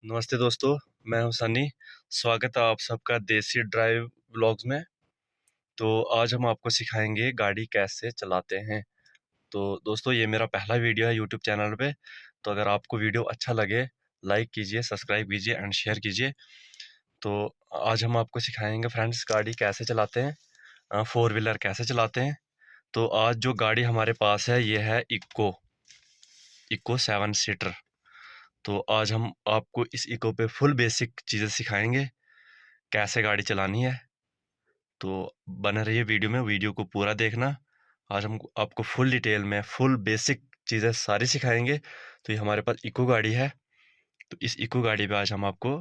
नमस्ते दोस्तों, मैं हूं सनी। स्वागत है आप सबका देसी ड्राइव व्लॉग्स में। तो आज हम आपको सिखाएंगे गाड़ी कैसे चलाते हैं। तो दोस्तों, ये मेरा पहला वीडियो है यूट्यूब चैनल पे। तो अगर आपको वीडियो अच्छा लगे, लाइक कीजिए, सब्सक्राइब कीजिए एंड शेयर कीजिए। तो आज हम आपको सिखाएंगे फ्रेंड्स, गाड़ी कैसे चलाते हैं, फोर व्हीलर कैसे चलाते हैं। तो आज जो गाड़ी हमारे पास है ये है इक्को इक्को 7 सीटर। तो आज हम आपको इस इको पे फुल बेसिक चीज़ें सिखाएंगे, कैसे गाड़ी चलानी है। तो बने रहिए वीडियो में, वीडियो को पूरा देखना। आज हम आपको फुल डिटेल में फुल बेसिक चीज़ें सारी सिखाएंगे। तो ये हमारे पास इको गाड़ी है। तो इस इको गाड़ी पे आज हम आपको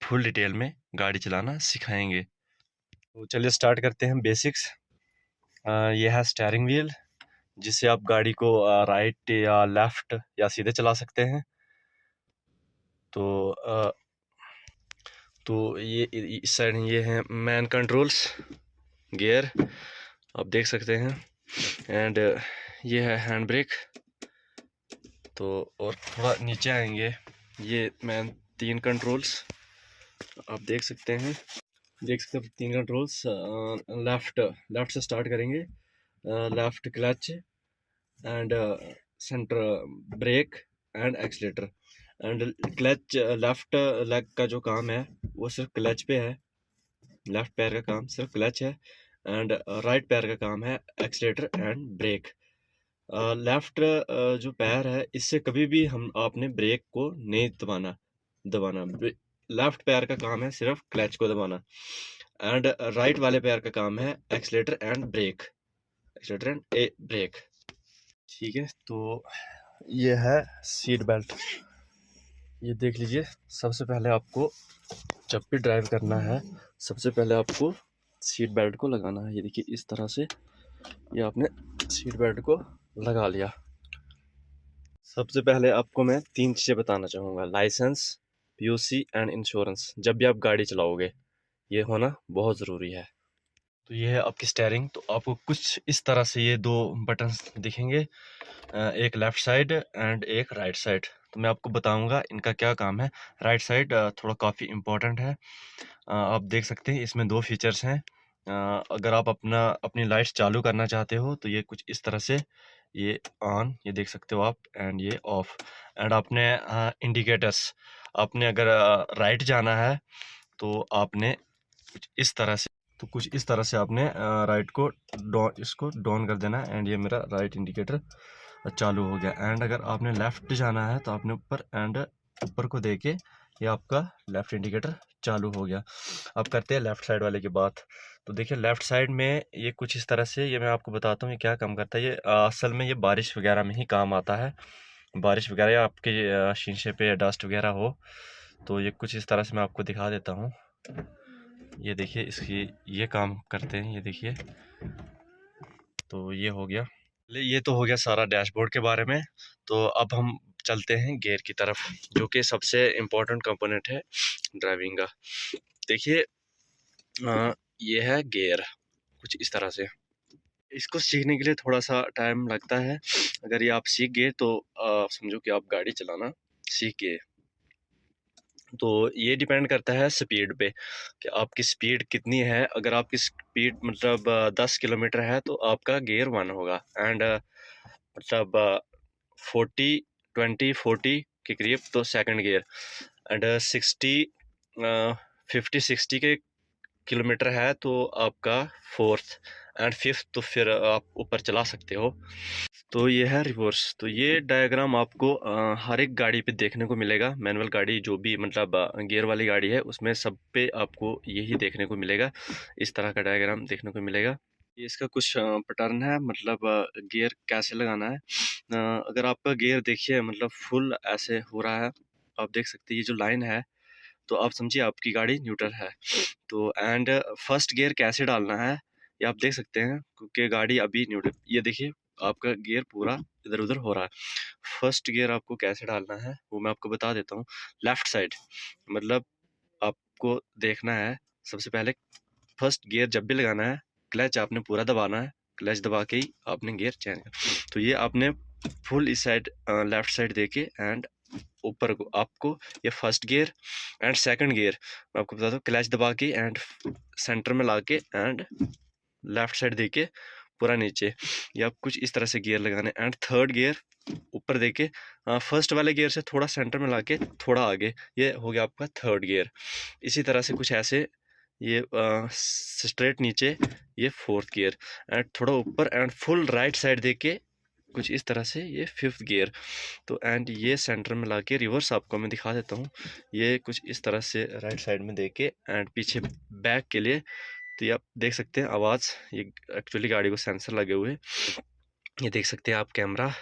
फुल डिटेल में गाड़ी चलाना सिखाएंगे। तो चलिए स्टार्ट करते हैं बेसिक्स। ये है स्टेयरिंग व्हील, जिससे आप गाड़ी को राइट या लेफ्ट या सीधे चला सकते हैं। तो ये इस साइड ये है मैन कंट्रोल्स, गियर आप देख सकते हैं। एंड ये है हैंड ब्रेक। तो और थोड़ा नीचे आएंगे, ये मैन 3 कंट्रोल्स आप देख सकते हैं। तीन कंट्रोल्स। लेफ्ट लेफ्ट से स्टार्ट करेंगे। Left clutch and centre brake and accelerator. And clutch left leg का जो काम है वो सिर्फ क्लच पे है। लेफ्ट पैर का काम सिर्फ क्लच है। एंड राइट पैर का काम है एक्सीलेटर एंड ब्रेक। लेफ्ट जो पैर है इससे कभी भी हम आपने ब्रेक को नहीं दबाना दबाना लेफ्ट पैर का काम है सिर्फ क्लच को दबाना। एंड राइट वाले पैर का काम है accelerator and brake, accelerator and a brake. ठीक है, तो ये है सीट बेल्ट। ये देख लीजिए, सबसे पहले आपको जब भी ड्राइव करना है सबसे पहले आपको सीट बेल्ट को लगाना है। ये देखिए इस तरह से ये आपने सीट बेल्ट को लगा लिया। सबसे पहले आपको मैं 3 चीज़ें बताना चाहूँगा, लाइसेंस, पीयूसी एंड इंश्योरेंस। जब भी आप गाड़ी चलाओगे ये होना बहुत ज़रूरी है। तो ये है आपकी स्टेयरिंग। तो आपको कुछ इस तरह से ये 2 बटन्स दिखेंगे, एक लेफ़्ट साइड एंड एक राइट साइड। तो मैं आपको बताऊंगा इनका क्या काम है। राइट साइड थोड़ा काफ़ी इम्पोर्टेंट है। आप देख सकते हैं इसमें 2 फीचर्स हैं। अगर आप अपनी लाइट्स चालू करना चाहते हो तो ये कुछ इस तरह से, ये ऑन, ये देख सकते हो आप, एंड ये ऑफ। एंड आपने इंडिकेटर्स, आपने अगर राइट जाना है तो आपने कुछ इस तरह से आपने राइट को इसको डाउन कर देना है। एंड ये मेरा राइट इंडिकेटर चालू हो गया। एंड अगर आपने लेफ़्ट जाना है तो आपने ऊपर एंड ऊपर को देके ये आपका लेफ़्ट इंडिकेटर चालू हो गया। अब करते हैं लेफ़्ट साइड वाले की बात। तो देखिए लेफ़्ट साइड में ये कुछ इस तरह से, ये मैं आपको बताता हूँ ये क्या काम करता है। ये असल में ये बारिश वगैरह में ही काम आता है। बारिश वगैरह या आपके शीशे पे डस्ट वगैरह हो तो ये कुछ इस तरह से मैं आपको दिखा देता हूँ। ये देखिए इसकी ये काम करते हैं, ये देखिए। तो ये हो गया, ये तो हो गया सारा डैशबोर्ड के बारे में। तो अब हम चलते हैं गियर की तरफ, जो कि सबसे इम्पोर्टेंट कंपोनेंट है ड्राइविंग का। देखिए ये है गियर कुछ इस तरह से। इसको सीखने के लिए थोड़ा सा टाइम लगता है। अगर ये आप सीख गए तो समझो कि आप गाड़ी चलाना सीख गए। तो ये डिपेंड करता है स्पीड पे कि आपकी स्पीड कितनी है। अगर आपकी स्पीड मतलब 10 किलोमीटर है तो आपका गियर 1 होगा। एंड मतलब 40 के करीब तो सेकंड गियर। एंड 50-60 के किलोमीटर है तो आपका फोर्थ। एंड फिफ्थ तो फिर आप ऊपर चला सकते हो। तो ये है रिवर्स। तो ये डायग्राम आपको हर एक गाड़ी पे देखने को मिलेगा। मैनुअल गाड़ी जो भी मतलब गियर वाली गाड़ी है उसमें सब पे आपको यही देखने को मिलेगा, इस तरह का डायग्राम देखने को मिलेगा। ये इसका कुछ पैटर्न है, मतलब गियर कैसे लगाना है। अगर आपका गियर देखिए मतलब फुल ऐसे हो रहा है, आप देख सकते हैं ये जो लाइन है, तो आप समझिए आपकी गाड़ी न्यूट्रल है। तो एंड फर्स्ट गियर कैसे डालना है ये आप देख सकते हैं, क्योंकि गाड़ी अभी न्यूट्रल, ये देखिए आपका गियर पूरा इधर उधर हो रहा है। फर्स्ट गियर आपको कैसे डालना है वो मैं आपको बता देता हूँ। लेफ्ट साइड मतलब आपको देखना है सबसे पहले, फर्स्ट गियर जब भी लगाना है क्लच आपने पूरा दबाना है। क्लच दबा के ही आपने गियर चेंज करना। तो ये आपने फुल इस साइड लेफ्ट साइड देके एंड ऊपर को आपको ये first gear and second gear मैं आपको बता दूँ, क्लच दबा के एंड सेंटर में ला के एंड लेफ्ट साइड दे के पूरा नीचे, या आप कुछ इस तरह से गियर लगाने एंड थर्ड गियर ऊपर दे के फर्स्ट वाले गियर से थोड़ा सेंटर में ला के थोड़ा आगे, ये हो गया आपका थर्ड गियर। इसी तरह से कुछ ऐसे ये स्ट्रेट नीचे ये फोर्थ गियर एंड थोड़ा ऊपर एंड फुल राइट साइड दे के कुछ इस तरह से ये फिफ्थ गियर। तो एंड ये सेंटर में लाके रिवर्स आपको मैं दिखा देता हूँ, ये कुछ इस तरह से राइट साइड में दे के एंड पीछे बैक के लिए। तो ये आप देख सकते हैं आवाज़, ये एक्चुअली गाड़ी को सेंसर लगे हुए, ये देख सकते हैं आप कैमरा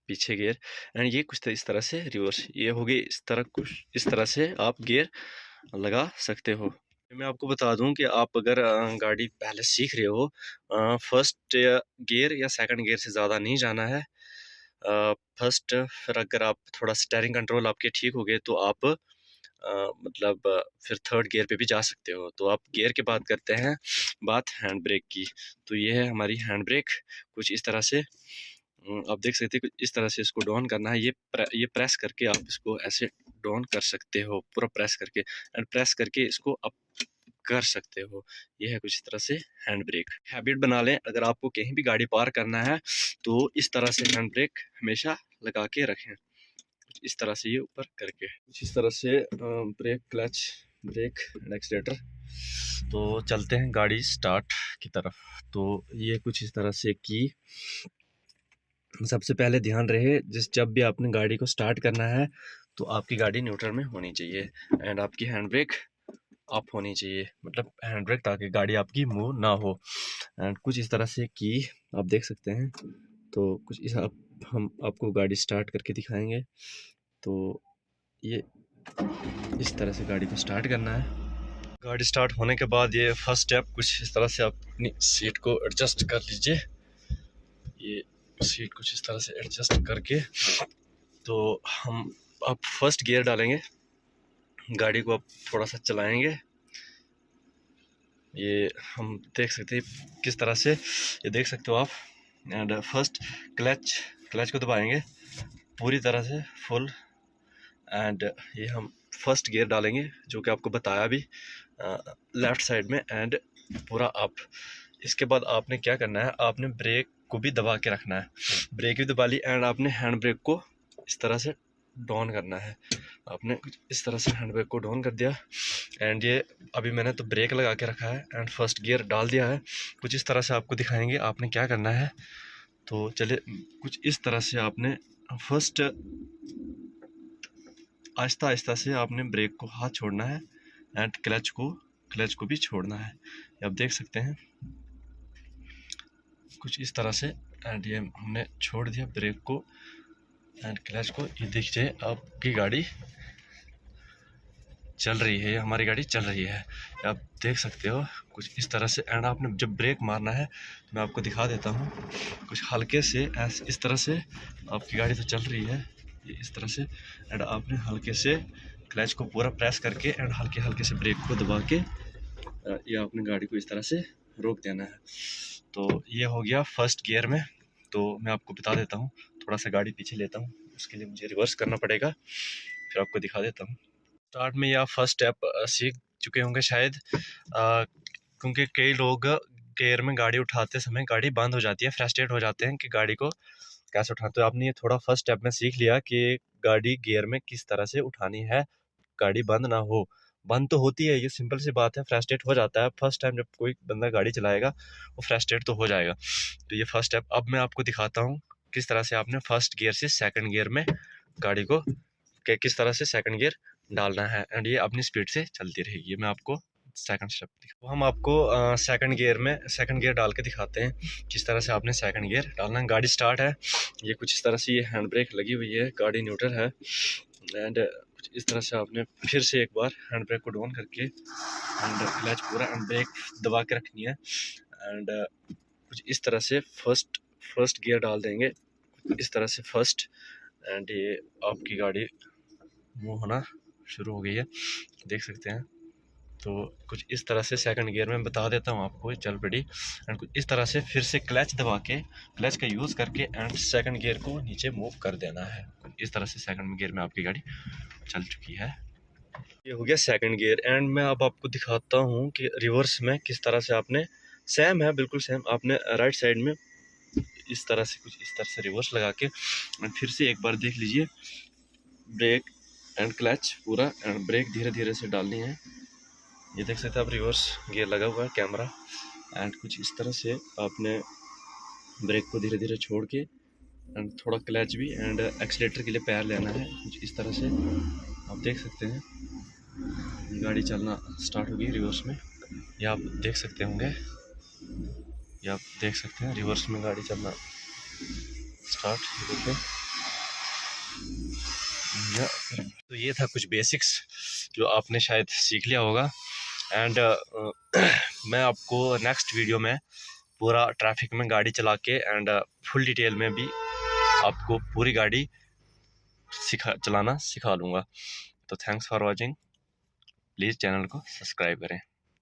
पीछे गियर एंड ये कुछ इस तरह से रिवर्स, ये हो गई इस तरह, कुछ इस तरह से आप गियर लगा सकते हो। मैं आपको बता दूं कि आप अगर गाड़ी पहले सीख रहे हो, फर्स्ट गियर या सेकंड गियर से ज़्यादा नहीं जाना है। फर्स्ट फिर अगर आप थोड़ा स्टीयरिंग कंट्रोल आपके ठीक हो गए तो आप मतलब फिर थर्ड गियर पे भी जा सकते हो। तो आप गियर की बात करते हैं, बात हैंड ब्रेक की। तो ये है हमारी हैंड ब्रेक, कुछ इस तरह से आप देख सकते हैं, कुछ इस तरह से इसको डाउन करना है। ये प्रेस करके आप इसको ऐसे डाउन कर सकते हो, पूरा प्रेस करके एंड प्रेस करके इसको अप कर सकते हो। ये है कुछ इस तरह से हैंड ब्रेक। हैबिट बना लें, अगर आपको कहीं भी गाड़ी पार करना है तो इस तरह से हैंड ब्रेक हमेशा लगा के रखें, कुछ इस तरह से ये ऊपर करके, कुछ इस तरह से brake, clutch, brake and accelerator. तो चलते हैं गाड़ी स्टार्ट की तरफ। तो ये कुछ इस तरह से की, सबसे पहले ध्यान रहे जब भी आपने गाड़ी को स्टार्ट करना है तो आपकी गाड़ी न्यूट्रल में होनी चाहिए एंड आपकी हैंड ब्रेक ऑफ होनी चाहिए, मतलब हैंड ब्रेक, ताकि गाड़ी आपकी मूव ना हो। एंड कुछ इस तरह से की आप देख सकते हैं। तो कुछ इस हम आपको गाड़ी स्टार्ट करके दिखाएंगे। तो ये इस तरह से गाड़ी को स्टार्ट करना है। गाड़ी स्टार्ट होने के बाद ये फर्स्ट स्टेप, कुछ इस तरह से आप अपनी सीट को एडजस्ट कर लीजिए। ये सीट कुछ इस तरह से एडजस्ट करके तो हम अब फर्स्ट गियर डालेंगे, गाड़ी को अब थोड़ा सा चलाएंगे। ये हम देख सकते हैं किस तरह से, ये देख सकते हो आप। एंड फर्स्ट क्लच को दबाएंगे पूरी तरह से फुल एंड ये हम फर्स्ट गियर डालेंगे, जो कि आपको बताया भी लेफ़्ट साइड में एंड पूरा अप। इसके बाद आपने क्या करना है, आपने ब्रेक को भी दबा के रखना है, ब्रेक भी दबा ली एंड आपने हैंड ब्रेक को इस तरह से डाउन करना है। आपने इस तरह से हैंड ब्रेक को डाउन कर दिया एंड ये अभी मैंने तो ब्रेक लगा के रखा है एंड फर्स्ट गियर डाल दिया है। कुछ इस तरह से आपको दिखाएंगे आपने क्या करना है। तो चलिए, कुछ इस तरह से आपने फर्स्ट आहिस्ता आहिस्ता से आपने ब्रेक को हाथ छोड़ना है एंड क्लच को भी छोड़ना है। आप देख सकते हैं कुछ इस तरह से एंड ये हमने छोड़ दिया ब्रेक को एंड क्लच को। ये देखिए आपकी गाड़ी चल रही है, हमारी गाड़ी चल रही है, आप देख सकते हो कुछ इस तरह से। एंड आपने जब ब्रेक मारना है तो मैं आपको दिखा देता हूँ, कुछ हल्के से इस तरह से आपकी गाड़ी तो चल रही है ये इस तरह से एंड आपने हल्के से क्लच को पूरा प्रेस करके एंड हल्के हल्के से ब्रेक को दबा के ये आपने गाड़ी को इस तरह से रोक देना है। तो ये हो गया फर्स्ट गियर में। तो मैं आपको बता देता हूँ, थोड़ा सा गाड़ी पीछे लेता हूँ, उसके लिए मुझे रिवर्स करना पड़ेगा, फिर आपको दिखा देता हूँ। स्टार्ट में या फर्स्ट स्टेप सीख चुके होंगे शायद, क्योंकि कई लोग गियर में गाड़ी उठाते समय गाड़ी बंद हो जाती है, फ्रस्ट्रेट हो जाते हैं कि गाड़ी को कैसे उठाना। तो आपने ये थोड़ा फर्स्ट स्टेप में सीख लिया कि गाड़ी गियर में किस तरह से उठानी है, गाड़ी बंद ना हो। बंद तो होती है, ये सिंपल सी बात है, फ्रस्ट्रेट हो जाता है फर्स्ट टाइम जब कोई बंदा गाड़ी चलाएगा, वो फ्रस्ट्रेट तो हो जाएगा। तो ये फर्स्ट स्टेप। अब मैं आपको दिखाता हूँ किस तरह से आपने फर्स्ट गियर से सेकंड गियर में गाड़ी को किस तरह से सेकंड गियर डालना है एंड ये अपनी स्पीड से चलती रहेगी। मैं आपको सेकंड स्टेप तो हम आपको सेकंड गियर डाल के दिखाते हैं किस तरह से आपने सेकंड गियर डालना है। गाड़ी स्टार्ट है, ये कुछ इस तरह से, ये हैंड ब्रेक लगी हुई है, गाड़ी न्यूट्रल है एंड कुछ इस तरह से आपने फिर से एक बार हैंड ब्रेक को डाउन करके एंड क्लच पूरा एंड ब्रेक दबा के रखनी है एंड कुछ इस तरह से फर्स्ट गियर डाल देंगे, इस तरह से फर्स्ट एंड ये आपकी गाड़ी मूव होना शुरू हो गई है, देख सकते हैं। तो कुछ इस तरह से सेकंड गियर में बता देता हूँ आपको, चल पड़ी एंड कुछ इस तरह से फिर से क्लच दबा के, क्लच का यूज़ करके एंड सेकंड गियर को नीचे मूव कर देना है, इस तरह से सेकंड गियर में आपकी गाड़ी चल चुकी है। ये हो गया सेकंड गियर। एंड मैं अब आपको दिखाता हूँ कि रिवर्स में किस तरह से आपने, सेम है बिल्कुल सेम, आपने राइट साइड में इस तरह से कुछ इस तरह से रिवर्स लगा के फिर से एक बार देख लीजिए, ब्रेक एंड क्लच पूरा एंड ब्रेक धीरे धीरे से डालनी है। ये देख सकते हैं आप, रिवर्स गियर लगा हुआ है कैमरा, एंड कुछ इस तरह से आपने ब्रेक को धीरे धीरे छोड़ के एंड थोड़ा क्लच भी एंड एक्सीलेटर के लिए पैर लेना है, कुछ इस तरह से आप देख सकते हैं। गाड़ी चलना स्टार्ट होगी रिवर्स में, ये आप देख सकते होंगे, ये आप देख सकते हैं रिवर्स में गाड़ी चलना स्टार्ट। देखिए तो ये था कुछ बेसिक्स जो आपने शायद सीख लिया होगा। एंड मैं आपको नेक्स्ट वीडियो में पूरा ट्रैफिक में गाड़ी चला के एंड फुल डिटेल में भी आपको पूरी गाड़ी चलाना सिखा लूँगा। तो thanks for watching, please channel को सब्सक्राइब करें।